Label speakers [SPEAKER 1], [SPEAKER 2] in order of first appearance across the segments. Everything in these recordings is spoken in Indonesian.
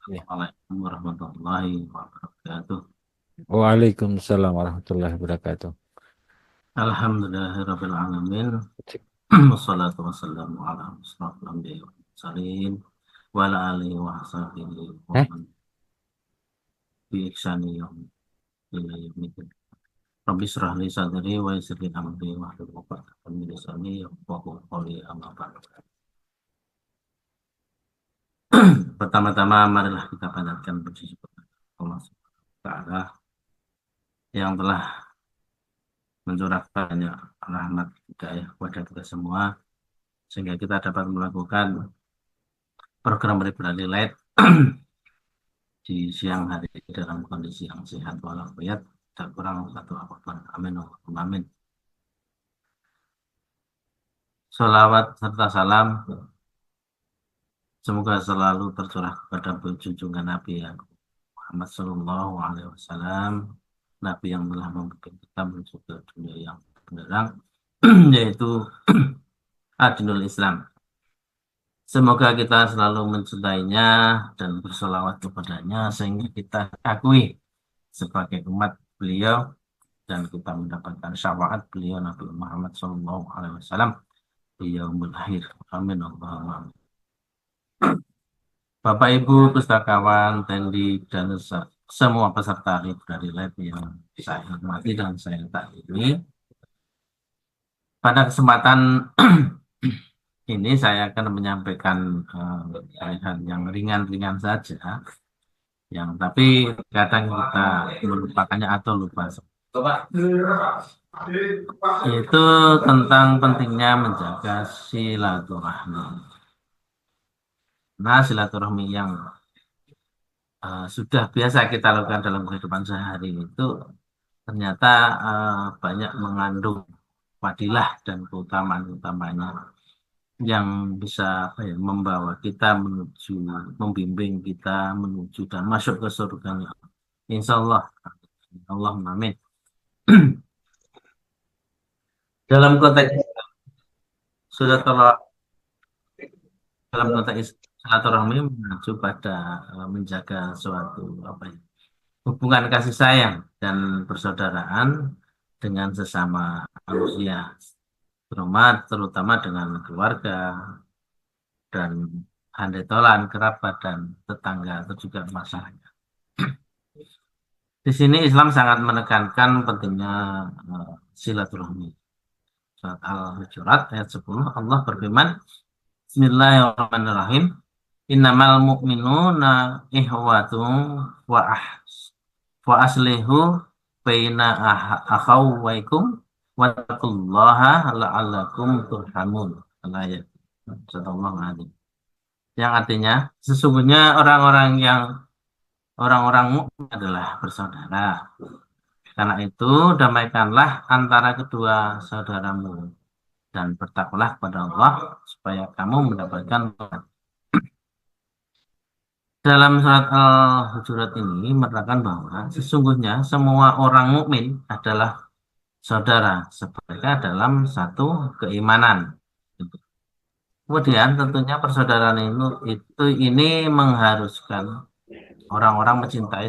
[SPEAKER 1] Ya.
[SPEAKER 2] Assalamualaikum warahmatullahi wabarakatuh.
[SPEAKER 1] Waalaikumsalam warahmatullahi wabarakatuh.
[SPEAKER 2] Alhamdulillahirabbil alamin. Wassalatu wassalamu ala asyrofil anbiya'i wal mursalin wa ala alihi wa sahbihi wa
[SPEAKER 1] Eh,
[SPEAKER 2] man bi ihsani ila yaumil Rabbi shrah li sadri wa yassir li amri wa hlul 'uqdatam min lisani yafqahu qawli amma ba'du. Pertama-tama marilah kita panjatkan puji syukur kepada Allah Subhanahu wa taala yang telah mencurahkan banyak rahmat hidayah kepada kita semua sehingga kita dapat melakukan program Liberty Light di siang hari dalam kondisi yang sehat walafiat tak kurang satu apapun. Amin. Allahumma amin. Salawat serta salam semoga selalu tercurah kepada junjungan Nabi yang Muhammad Sallallahu Alaihi Wasallam, Nabi yang telah membuat kita menuju ke dunia yang benderang, yaitu Adinul Islam. Semoga kita selalu mencintainya dan bersolawat kepadanya sehingga kita akui sebagai umat beliau dan kita mendapatkan syafaat beliau Nabi Muhammad SAW di yaumul akhir. Amin Allahumma amin. Bapak Ibu pustakawan, Tendi dan semua peserta Library Lab yang saya hormati dan saya taati. Pada kesempatan ini saya akan menyampaikan hal yang ringan-ringan saja, yang tapi kadang kita melupakannya atau lupa. Itu tentang pentingnya menjaga silaturahmi. Nah, silaturahmi yang sudah biasa kita lakukan dalam kehidupan sehari itu ternyata banyak mengandung fadilah dan keutamaan-utamanya yang bisa apa ya, membawa kita menuju, membimbing kita menuju dan masuk ke surganya. Insya Allah. Allahumma amin. Dalam konteks sudah dalam konteks silaturahmi mengacu pada menjaga suatu apa ya, hubungan kasih sayang dan persaudaraan dengan sesama manusia, terutama dengan keluarga dan handai tolan, kerabat dan tetangga atau juga masyarakat. Di sini Islam sangat menekankan pentingnya silaturahmi. Surat Al-Hujurat ayat 10 Allah berfirman, Bismillahirrahmanirrahim. Innamal mu'minuna ihwatum wa wa aslihu baina akhawaikum wattaqullaha la'allakum turhamun. Al-ayat. Sadaqallahu adzim. Yang artinya sesungguhnya orang-orang mukmin adalah bersaudara. Karena itu damaikanlah antara kedua saudaramu dan bertakwalah kepada Allah supaya kamu mendapatkan dalam surat Al-Hujurat ini menerangkan bahwa sesungguhnya semua orang mukmin adalah saudara sebagai dalam satu keimanan. Kemudian tentunya persaudaraan itu ini mengharuskan orang-orang mencintai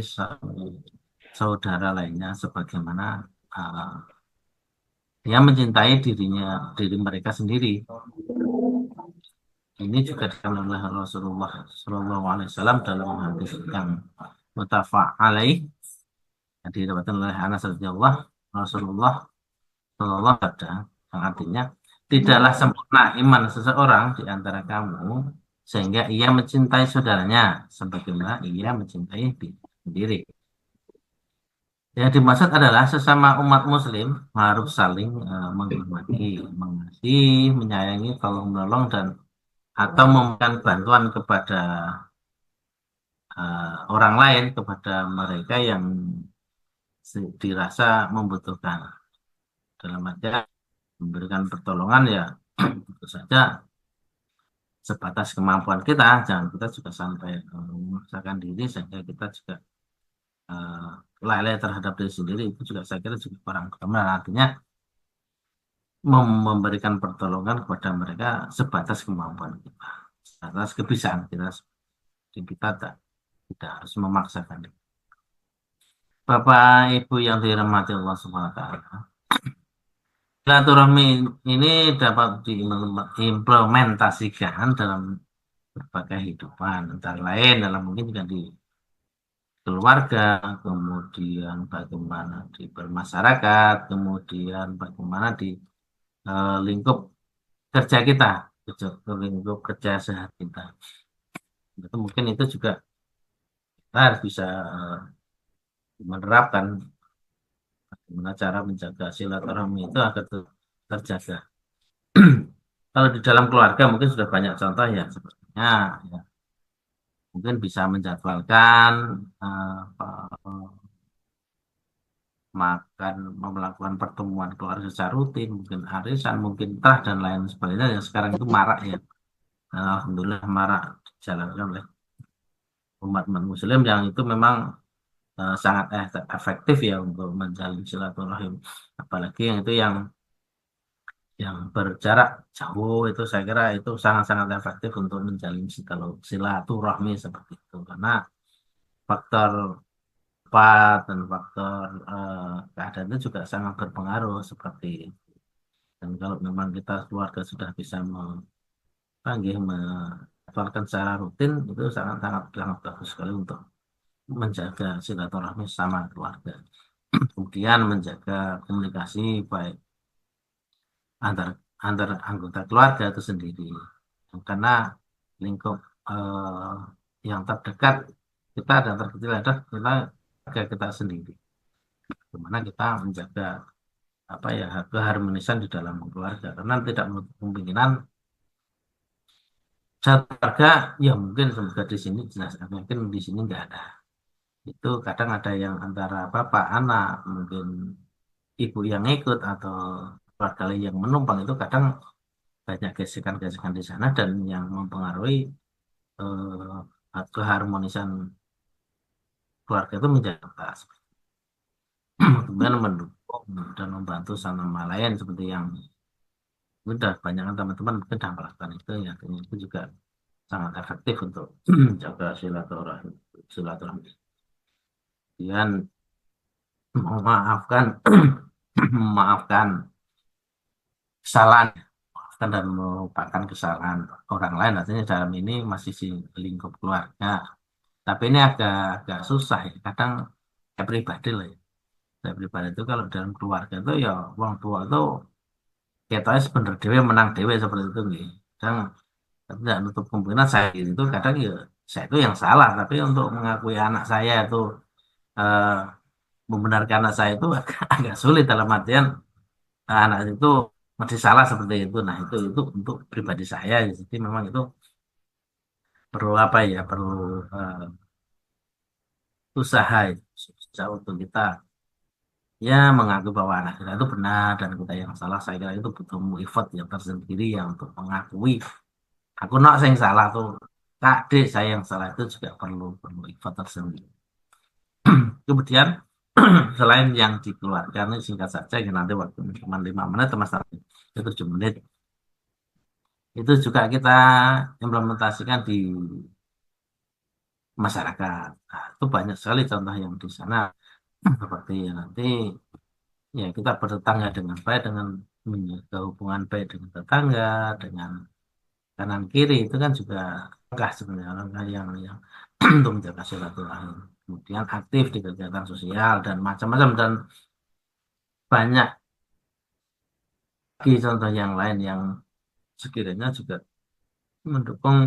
[SPEAKER 2] saudara lainnya sebagaimana uh, dia mencintai diri mereka sendiri. Ini juga dikatakan oleh Rasulullah Shallallahu Alaihi Wasallam dalam hadis yang muttafaq alaih yang diriwayatkan oleh Anas radhiyallahu Rasulullah Shallallahu Alaihi Wasallam yang artinya tidaklah sempurna iman seseorang di antara kamu sehingga ia mencintai saudaranya sebagaimana ia mencintai diri sendiri. Yang dimaksud adalah sesama umat Muslim harus saling menghormati, mengasihi, menyayangi, tolong menolong dan atau memberikan bantuan kepada orang lain, kepada mereka yang dirasa membutuhkan. Dalam artian memberikan pertolongan ya tentu saja sebatas kemampuan kita, jangan kita juga sampai memaksakan diri sehingga kita juga uh, lalai terhadap diri sendiri itu juga saya kira juga kurang benar. Artinya memberikan pertolongan kepada mereka sebatas kemampuan kita, sebatas kebiasaan kita, kita tak. tidak harus memaksakan. Bapak Ibu yang dirahmati Allah Subhanahu wa taala. Silaturahmi ini dapat diimplementasikan dalam berbagai kehidupan, antara lain dalam mungkin juga di keluarga, kemudian bagaimana di bermasyarakat, kemudian bagaimana di lingkup kerja kita, lingkup kerja sehari kita. Itu mungkin itu juga kita harus bisa menerapkan bagaimana cara menjaga silaturahmi itu agar terjaga. Kalau di dalam keluarga mungkin sudah banyak contoh ya, sepertinya ya, mungkin bisa menjadwalkan makan, melakukan pertemuan keluarga secara rutin, mungkin arisan, mungkin tah dan lain sebagainya yang sekarang itu marak ya. Alhamdulillah marak dijalankan oleh umat Muslim yang itu memang sangat efektif ya untuk menjalin silaturahim. Apalagi yang itu yang berjarak jauh itu saya kira itu sangat-sangat efektif untuk menjalin silaturahmi seperti itu karena faktor tempat dan faktor keadaan itu juga sangat berpengaruh seperti itu. Dan kalau memang kita keluarga sudah bisa memanggil menjadwalkan secara rutin itu sangat-sangat sangat bagus sekali untuk menjaga silaturahmi sama keluarga. Kemudian menjaga komunikasi baik antar antar anggota keluarga itu sendiri. Karena lingkup yang terdekat kita dan terkecil adalah kita sendiri. Bagaimana kita menjaga apa ya keharmonisan di dalam keluarga karena tidak menutup kemungkinan satu keluarga ya mungkin semoga di sini jelas mungkin di sini nggak ada itu kadang ada yang antara bapak anak mungkin ibu yang ikut atau keluarga lain yang menumpang itu kadang banyak gesekan-gesekan di sana dan yang mempengaruhi keharmonisan keluarga itu menjadi batas. Kemudian mendukung dan membantu sama lain seperti yang udah banyak kan teman-teman mungkin sudah melakukan itu ya itu juga sangat efektif untuk jaga silaturahmi silaturahmi. Kemudian memaafkan memaafkan kesalahan maafkan dan melupakan kesalahan orang lain artinya dalam ini masih si lingkup keluarga tapi ini agak agak susah ya kadang saya pribadi lah ya. Saya pribadi itu kalau dalam keluarga itu ya orang tua itu kita sebenarnya dewe menang dewe seperti itu nih kadang tidak nutup kemungkinan saya itu kadang ya saya itu yang salah tapi untuk mengakui anak saya itu eh, membenarkan anak saya itu agak sulit dalam artian anak itu masih salah seperti itu. Nah itu untuk pribadi saya. Jadi memang itu perlu apa ya perlu eh, usaha itu, usaha untuk kita ya mengakui bahwa anak kita itu benar dan kita yang salah. Saya kira itu butuh effort yang tersendiri ya untuk mengakui aku nak saya yang salah tuh. Kak, dek, saya yang salah itu juga perlu perlu effort tersendiri. Kemudian selain yang dikeluarkan ini singkat saja ya nanti waktu cuma 5 menit mas itu 7 menit itu juga kita implementasikan di masyarakat. Nah, itu banyak sekali contoh yang di sana seperti nanti ya kita bertetangga dengan baik dengan menjaga hubungan baik dengan tetangga dengan kanan kiri itu kan juga langkah sebenarnya langkah yang untuk menjaga silaturahmi. Kemudian aktif di kegiatan sosial dan macam-macam dan banyak lagi contoh yang lain yang sekiranya juga mendukung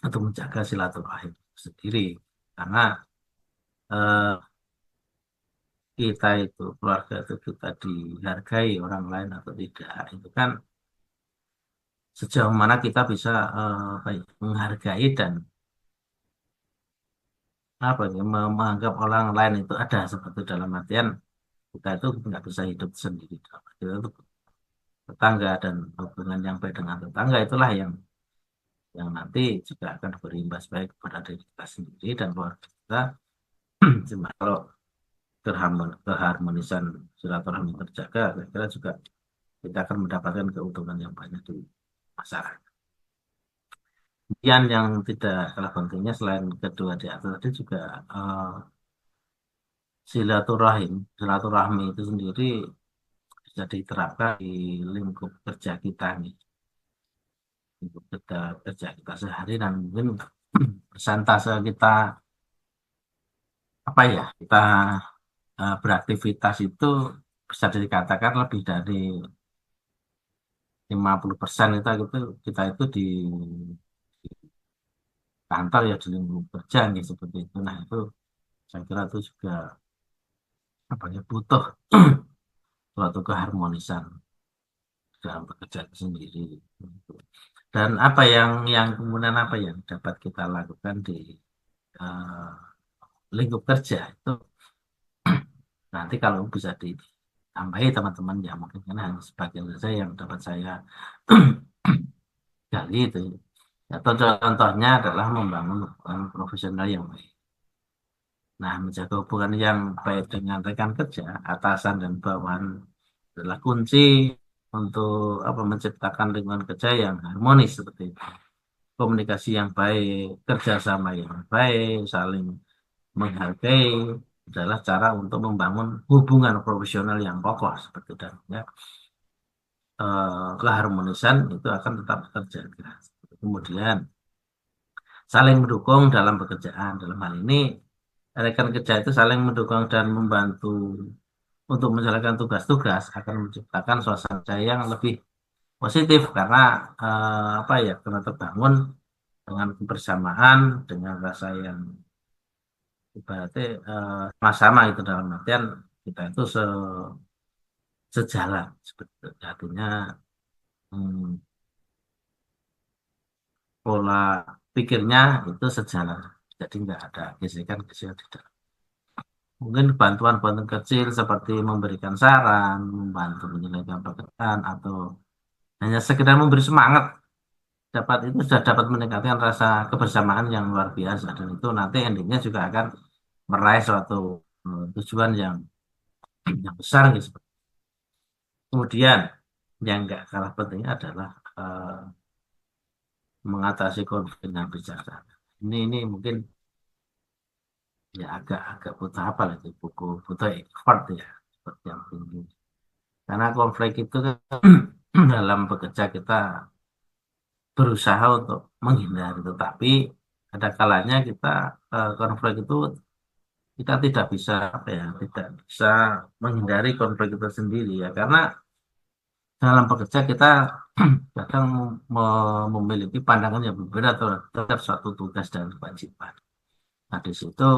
[SPEAKER 2] untuk menjaga silaturahim sendiri karena eh, kita itu keluarga itu kita dihargai orang lain atau tidak itu kan sejauh mana kita bisa apa ya, menghargai dan apa ya menganggap orang lain itu ada seperti dalam artian kita itu nggak bisa hidup sendiri kita itu tetangga dan hubungan yang baik dengan tetangga itulah yang nanti juga akan berimbas baik kepada diri kita sendiri dan keluarga kita. Cuma kalau keharmonisan silaturahmi terjaga, saya kira juga kita akan mendapatkan keuntungan yang banyak di masyarakat. yang tidak kalah pentingnya selain kedua di atas tadi juga eh, silaturahmi itu sendiri bisa diterapkan di lingkup kerja kita nih, lingkup kerja kita sehari dan mungkin persentase kita apa ya kita beraktivitas itu bisa dikatakan lebih dari 50% itu kita itu di kantor ya di lingkup kerja nih seperti itu. Nah itu saya kira itu juga apa ya butuh suatu keharmonisan dalam pekerjaan itu sendiri. Dan apa yang kemudian apa yang dapat kita lakukan di eh, lingkup kerja itu nanti kalau bisa ditambahi teman-teman ya mungkin karena hanya sebagian saja yang dapat saya gali itu. Atau contohnya adalah membangun hubungan profesional yang baik. Nah, menjaga hubungan yang baik dengan rekan kerja, atasan dan bawahan adalah kunci untuk apa menciptakan lingkungan kerja yang harmonis seperti itu. Komunikasi yang baik, kerjasama yang baik, saling menghargai adalah cara untuk membangun hubungan profesional yang kokoh seperti itu. Dan ya, keharmonisan itu akan tetap terjaga. Kemudian saling mendukung dalam pekerjaan. Dalam hal ini rekan kerja itu saling mendukung dan membantu untuk menjalankan tugas-tugas akan menciptakan suasana kerja yang lebih positif karena apa ya karena terbangun dengan kebersamaan dengan rasa yang ibaratnya sama-sama itu dalam artian kita itu sejalan seperti itu. Artinya hmm, pola pikirnya itu sejalan jadi nggak ada gesekan-gesekan di dalam. Mungkin bantuan-bantuan kecil seperti memberikan saran, membantu menyelesaikan pekerjaan, atau hanya sekedar memberi semangat, dapat itu sudah dapat meningkatkan rasa kebersamaan yang luar biasa. Dan itu nanti endingnya juga akan meraih suatu tujuan yang besar gitu. Kemudian yang nggak kalah pentingnya adalah eh, mengatasi konflik dengan bijaksana. Ini mungkin ya agak butuh apa lagi buku butuh effort ya seperti yang tinggi. Karena konflik itu kan dalam bekerja kita berusaha untuk menghindari, tetapi ada kalanya kita konflik itu kita tidak bisa apa ya, tidak bisa menghindari konflik itu sendiri ya, karena dalam bekerja kita kadang memiliki pandangan yang berbeda terhadap suatu tugas dan kewajiban. Nah, di situ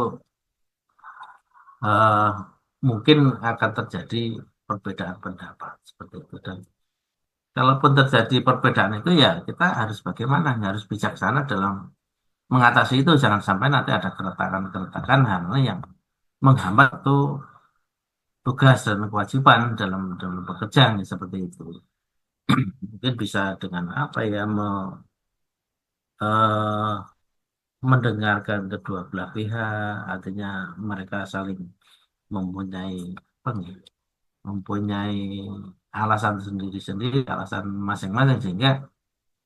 [SPEAKER 2] eh, mungkin akan terjadi perbedaan pendapat seperti itu dan kalaupun terjadi perbedaan itu ya kita harus bagaimana, harus bijaksana dalam mengatasi itu. Jangan sampai nanti ada keretakan-keretakan hal yang menghambat tuh tugas dan kewajiban dalam pekerjaan ya, seperti itu. Mungkin bisa dengan apa ya eh, mendengarkan kedua belah pihak, artinya mereka saling mempunyai apa nih, mempunyai alasan sendiri-sendiri, alasan masing-masing sehingga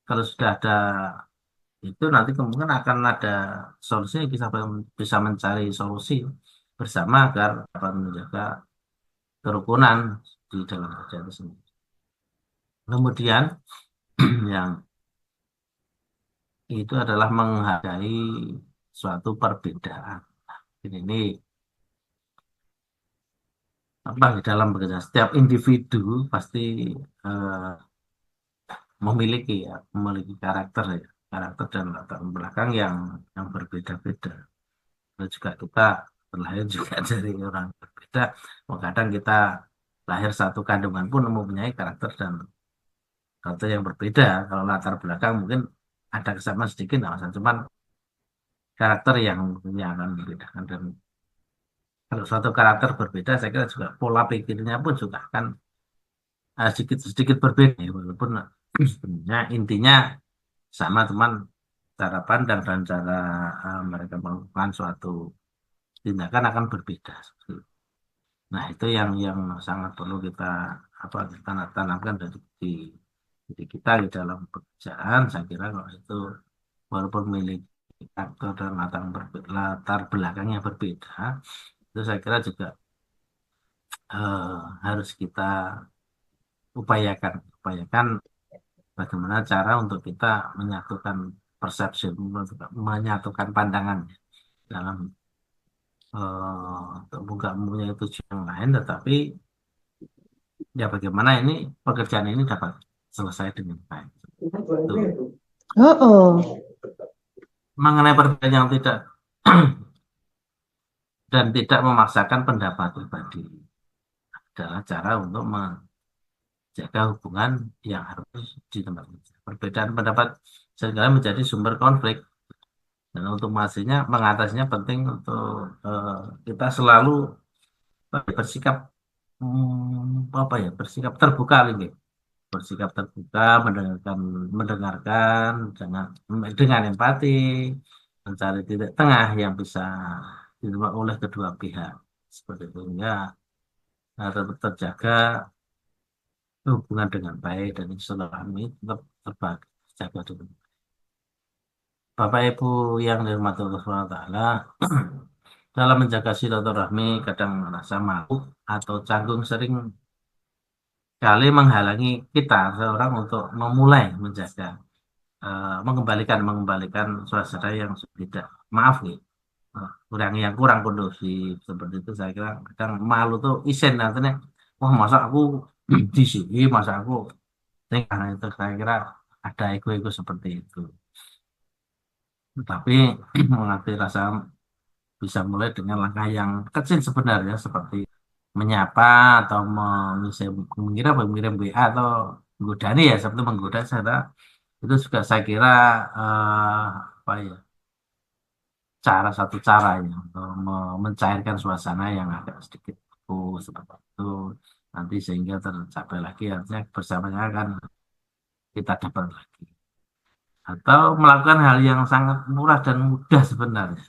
[SPEAKER 2] kalau sudah ada itu nanti kemungkinan akan ada solusi bisa bisa mencari solusi bersama agar dapat menjaga kerukunan di dalam kerja itu sendiri. Kemudian yang itu adalah menghargai suatu perbedaan. Ini apa di dalam bekerja setiap individu pasti eh, memiliki karakter ya, karakter dan latar belakang yang berbeda-beda. Lalu juga kita terlahir juga dari orang berbeda. Kadang kita lahir satu kandungan pun mempunyai karakter yang berbeda. Kalau latar belakang mungkin ada kesamaan sedikit, nah, cuman karakter yang akan membedakan. Dan kalau suatu karakter berbeda, saya kira juga pola pikirnya pun juga akan sedikit berbeda, ya, walaupun sebenarnya intinya sama, teman cara pandang dan cara mereka melakukan suatu tindakan akan berbeda. Nah, itu yang sangat perlu kita apa kita tanamkan dari di kita di dalam pekerjaan. Saya kira kalau itu walaupun memiliki aktor dan latar belakang yang berbeda, itu saya kira juga harus kita upayakan, upayakan bagaimana cara untuk kita menyatukan persepsi, menyatukan pandangan dalam untuk bukan mempunyai tujuan yang lain, tetapi ya bagaimana ini pekerjaan ini dapat selesai dengan baik. Tuh.
[SPEAKER 3] Oh,
[SPEAKER 2] Mengenai perbedaan yang tidak dan tidak memaksakan pendapat pribadi adalah cara untuk menjaga hubungan yang harus di tempat kerja. Perbedaan pendapat seringkali menjadi sumber konflik dan untuk mengatasinya penting untuk eh, kita selalu bersikap bersikap terbuka lagi, bersikap terbuka, mendengarkan dengan empati, mencari titik tengah yang bisa diterima oleh kedua pihak. Seperti itu ya, tetap terjaga hubungan dengan baik dan silaturahmi tetap terjaga dulu. Bapak Ibu yang dirahmati Allah SWT, dalam menjaga silaturahmi kadang merasa malu atau canggung sering kali menghalangi kita seorang untuk memulai menjaga mengembalikan suasana yang tidak maaf nih, kurang yang kurang kondusif seperti itu. Saya kira kadang malu tuh isen nantinya, wah masa aku di sini, masa aku ini, karena itu saya kira ada ego-ego seperti itu. Tapi mengerti rasa bisa mulai dengan langkah yang kecil sebenarnya, seperti menyapa atau mengirim WA atau menggoda nih ya, seperti menggoda saya, itu juga saya kira apa ya, satu cara ya untuk mencairkan suasana yang agak sedikit seperti itu, nanti sehingga tercapai lagi artinya bersamanya akan kita dapat lagi, atau melakukan hal yang sangat murah dan mudah sebenarnya.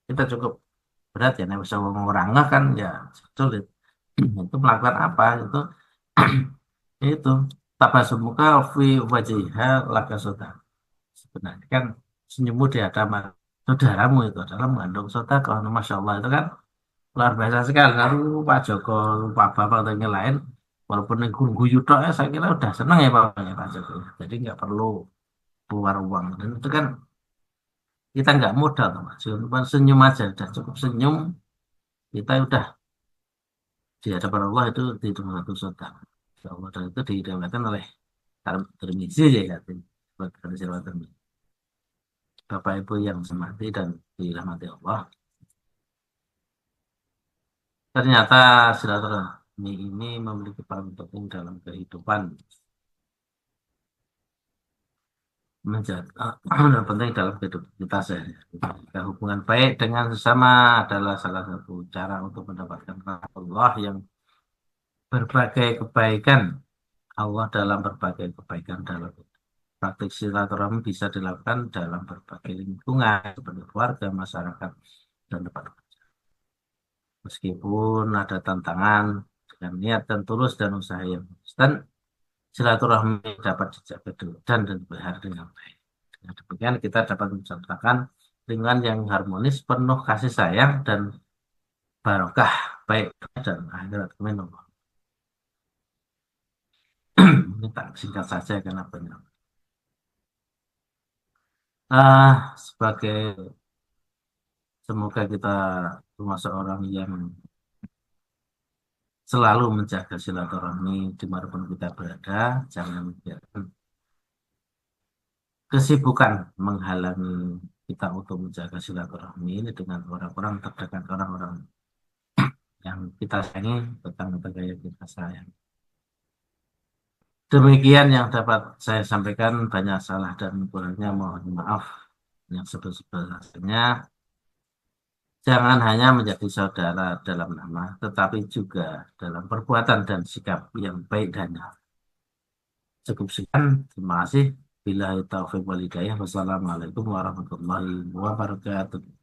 [SPEAKER 2] Kita cukup berat ya, nek bisa ngurangnya kan ya sulit. Itu melakukan apa itu? Itu tabasumuka fi wajhiha laka saudara. Sebenarnya kan senyummu di hadapan saudaramu itu adalah mengandung sedekah. Masya Allah itu kan luar biasa sekali. Lalu Pak Joko, Pak Bapak atau yang lain, walaupun yang guyu tok ya, saya kira udah senang ya Pak Joko. Jadi nggak perlu keluar uang. Dan itu kan kita nggak modal, Mas. Cuma senyum aja, udah cukup senyum, kita udah di hadapan Allah itu dihitung satu sedekah. Ya Allah, dan itu diriwayatkan oleh Tirmizi ya, katanya. Buat Bapak Ibu yang semati dan dirahmati Allah. Ternyata silaturahmi ini memiliki peran penting dalam kehidupan, menjaga penting dalam kehidupan kita sehari-hari. Hubungan baik dengan sesama adalah salah satu cara untuk mendapatkan rahmat Allah yang berbagai kebaikan. Allah dalam berbagai kebaikan dalam praktik silaturahmi bisa dilakukan dalam berbagai lingkungan seperti keluarga, masyarakat, dan tempat kerja. Meskipun ada tantangan, dengan niat dan tulus dan usaha yang konsisten, silaturahmi dapat dijaga dulu dan dipelihara dengan baik. Dengan demikian kita dapat menciptakan lingkungan yang harmonis, penuh kasih sayang dan barokah baik dan akhirat. Amin. Ini tak singkat saja karena banyak. Sebagai semoga kita termasuk orang yang selalu menjaga silaturahmi dimanapun kita berada, jangan biarkan kesibukan menghalangi kita untuk menjaga silaturahmi ini dengan orang-orang terdekat, orang-orang yang kita sayangi, tetangga-tetangga yang kita sayang. Demikian yang dapat saya sampaikan, banyak salah dan kurangnya mohon maaf yang sebesar-besarnya. Jangan hanya menjadi saudara dalam nama, tetapi juga dalam perbuatan dan sikap yang baik dan nyata. Cukup sekian, terima kasih. Bila taufiq wal hidayah. Wassalamualaikum warahmatullahi wabarakatuh.